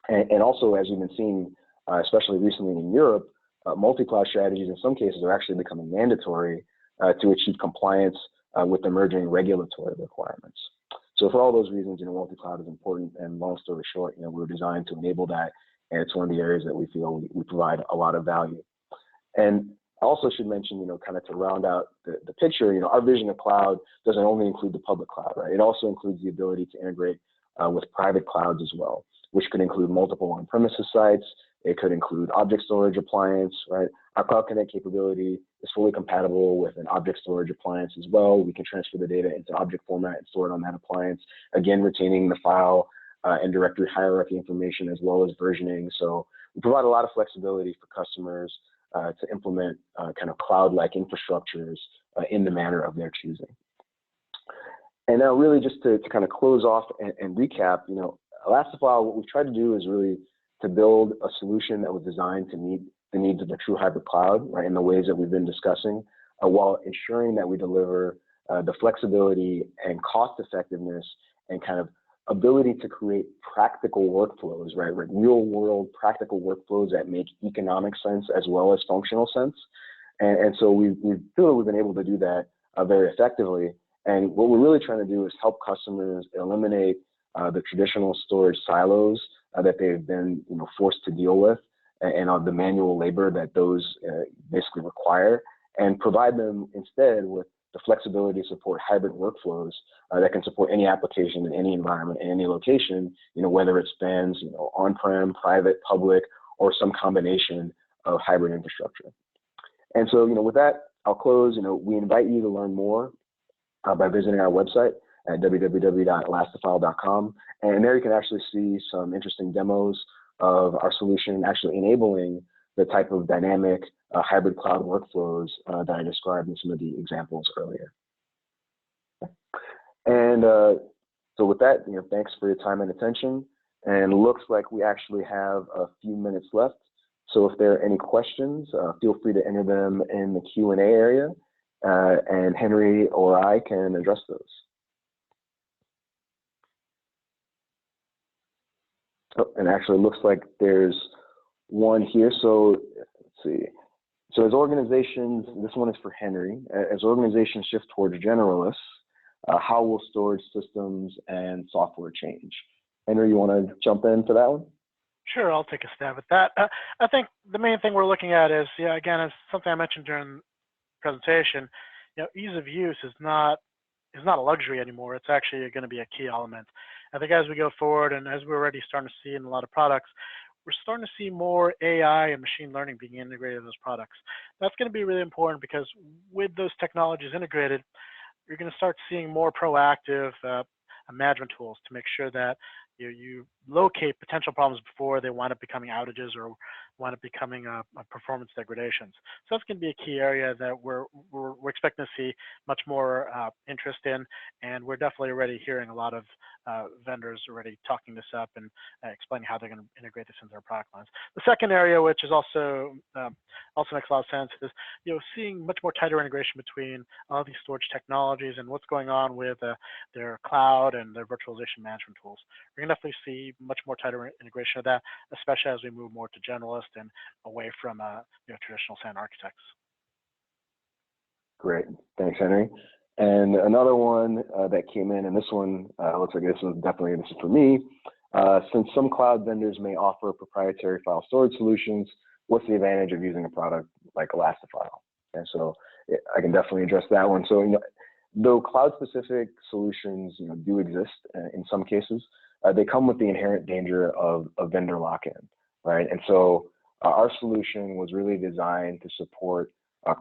And also, as you've been seeing, especially recently in Europe, multi-cloud strategies in some cases are actually becoming mandatory to achieve compliance with emerging regulatory requirements. So for all those reasons, multi-cloud is important, and long story short, we're designed to enable that, and it's one of the areas that we feel we provide a lot of value. And I also should mention, kind of to round out the picture, our vision of cloud doesn't only include the public cloud, right? It also includes the ability to integrate with private clouds as well, which could include multiple on-premises sites. It could include object storage appliance, right? Our Cloud Connect capability is fully compatible with an object storage appliance as well. We can transfer the data into object format and store it on that appliance, again, retaining the file and directory hierarchy information as well as versioning. So we provide a lot of flexibility for customers to implement kind of cloud-like infrastructures in the manner of their choosing. And now really just to kind of close off and recap, Elastifile, what we've tried to do is really to build a solution that was designed to meet the needs of a true hybrid cloud, right, in the ways that we've been discussing, while ensuring that we deliver the flexibility and cost effectiveness and kind of ability to create practical workflows, right? Real world practical workflows that make economic sense as well as functional sense. And so we feel we've been able to do that very effectively. And what we're really trying to do is help customers eliminate the traditional storage silos that they've been forced to deal with, and the manual labor that those basically require, and provide them instead with the flexibility to support hybrid workflows that can support any application in any environment, in any location, whether it spans, on-prem, private, public, or some combination of hybrid infrastructure. And so, with that, I'll close. We invite you to learn more by visiting our website at www.elastifile.com. And there you can actually see some interesting demos of our solution actually enabling the type of dynamic hybrid cloud workflows that I described in some of the examples earlier. And so with that, thanks for your time and attention. And looks like we actually have a few minutes left. So if there are any questions, feel free to enter them in the Q&A area, and Henry or I can address those. Oh, and actually looks like there's one here. So let's see. So as organizations, this one is for Henry, as organizations shift towards generalists, how will storage systems and software change? Henry, you want to jump in for that one? Sure, I'll take a stab at that. I think the main thing we're looking at is, again, it's something I mentioned during the presentation. Ease of use is not a luxury anymore. It's actually going to be a key element. I think as we go forward, and as we're already starting to see in a lot of products, we're starting to see more AI and machine learning being integrated in those products. That's going to be really important because with those technologies integrated, you're going to start seeing more proactive management tools to make sure that you locate potential problems before they wind up becoming outages or wind up becoming performance degradations. So that's going to be a key area that we're expecting to see much more interest in, and we're definitely already hearing a lot of vendors already talking this up and explaining how they're going to integrate this into their product lines. The second area, which is also makes a lot of sense, is seeing much more tighter integration between all these storage technologies and what's going on with their cloud and their virtualization management tools. We're going to definitely see much more tighter integration of that, especially as we move more to generalist and away from traditional SAN architects. Great, thanks, Henry. And another one that came in, and this one looks like this is for me. Since some cloud vendors may offer proprietary file storage solutions, what's the advantage of using a product like Elastifile? And so I can definitely address that one. So, though cloud-specific solutions, do exist in some cases, they come with the inherent danger of vendor lock-in, right? And so our solution was really designed to support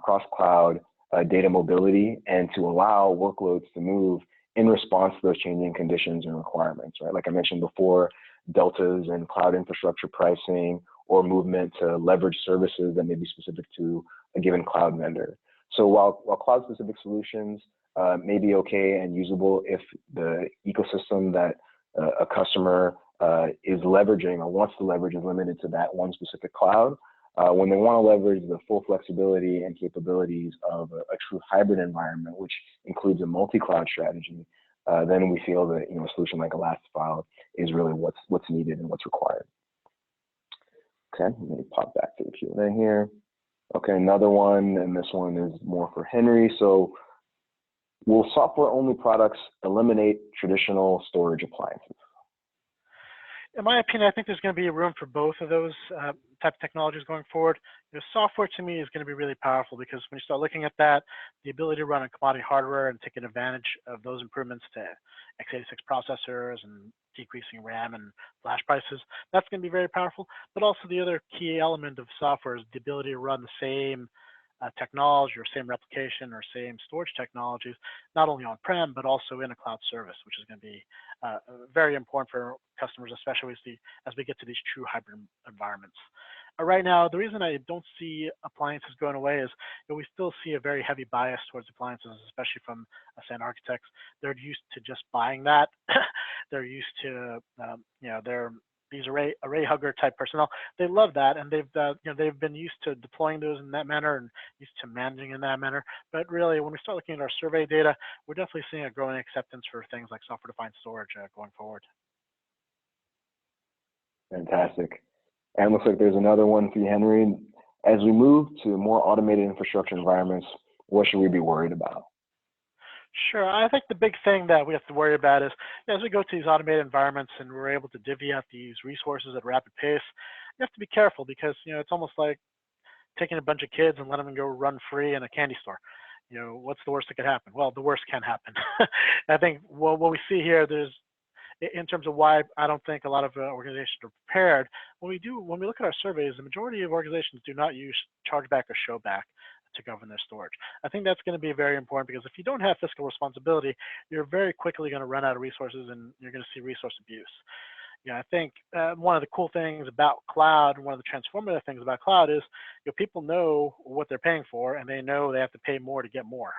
cross-cloud data mobility and to allow workloads to move in response to those changing conditions and requirements, right? Like I mentioned before, deltas in cloud infrastructure pricing or movement to leverage services that may be specific to a given cloud vendor. So while cloud-specific solutions may be okay and usable if the ecosystem that a customer is leveraging or wants to leverage is limited to that one specific cloud, when they want to leverage the full flexibility and capabilities of a true hybrid environment, which includes a multi-cloud strategy, then we feel that a solution like Elastifile is really what's needed and what's required. Okay, let me pop back to the Q&A here. Okay, another one, and this one is more for Henry. So, will software-only products eliminate traditional storage appliances? In my opinion, I think there's going to be room for both of those type of technologies going forward. Software to me is going to be really powerful because when you start looking at that, the ability to run on commodity hardware and taking advantage of those improvements to x86 processors and decreasing RAM and flash prices, that's going to be very powerful. But also the other key element of software is the ability to run the same technology or same replication or same storage technologies, not only on-prem, but also in a cloud service, which is going to be very important for customers, especially as we get to these true hybrid environments. Right now, the reason I don't see appliances going away is that we still see a very heavy bias towards appliances, especially from architects. They're used to just buying that. They're used to, these array hugger type personnel. They love that, and they've been used to deploying those in that manner and used to managing in that manner. But really, when we start looking at our survey data, we're definitely seeing a growing acceptance for things like software-defined storage going forward. Fantastic. And looks like there's another one for you, Henry. As we move to more automated infrastructure environments, what should we be worried about? Sure. I think the big thing that we have to worry about is as we go to these automated environments and we're able to divvy out these resources at a rapid pace, you have to be careful because it's almost like taking a bunch of kids and letting them go run free in a candy store. What's the worst that could happen? Well, the worst can happen. I think what we see here, in terms of why I don't think a lot of organizations are prepared, when we look at our surveys, the majority of organizations do not use chargeback or showback to govern their storage. I think that's going to be very important because if you don't have fiscal responsibility, you're very quickly going to run out of resources and you're going to see resource abuse. I think one of the cool things about cloud, one of the transformative things about cloud is people know what they're paying for and they know they have to pay more to get more.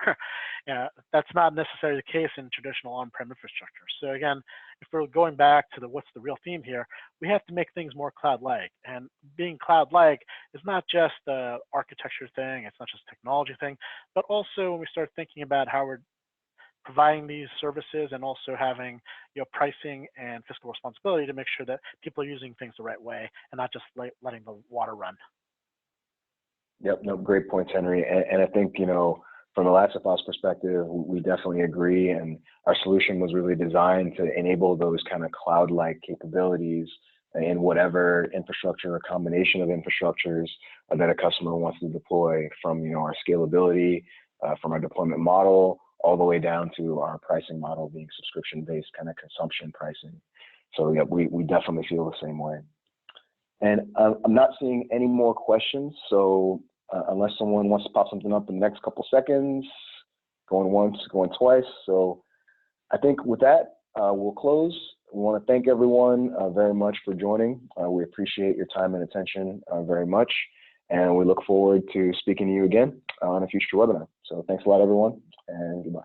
That's not necessarily the case in traditional on-prem infrastructure. So again, if we're going back to what's the real theme here, we have to make things more cloud-like. And being cloud-like is not just an architecture thing, it's not just a technology thing, but also when we start thinking about how we're providing these services and also having pricing and fiscal responsibility to make sure that people are using things the right way and not just letting the water run. Yep, no, great points, Henry. And I think, from Elastifile's perspective, we definitely agree. And our solution was really designed to enable those kind of cloud-like capabilities in whatever infrastructure or combination of infrastructures that a customer wants to deploy, from our scalability, from our deployment model, all the way down to our pricing model being subscription-based kind of consumption pricing. So yeah, we definitely feel the same way. And I'm not seeing any more questions. So unless someone wants to pop something up in the next couple seconds, going once, going twice. So I think with that, we'll close. We want to thank everyone very much for joining. We appreciate your time and attention very much. And we look forward to speaking to you again on a future webinar. So thanks a lot, everyone, and goodbye.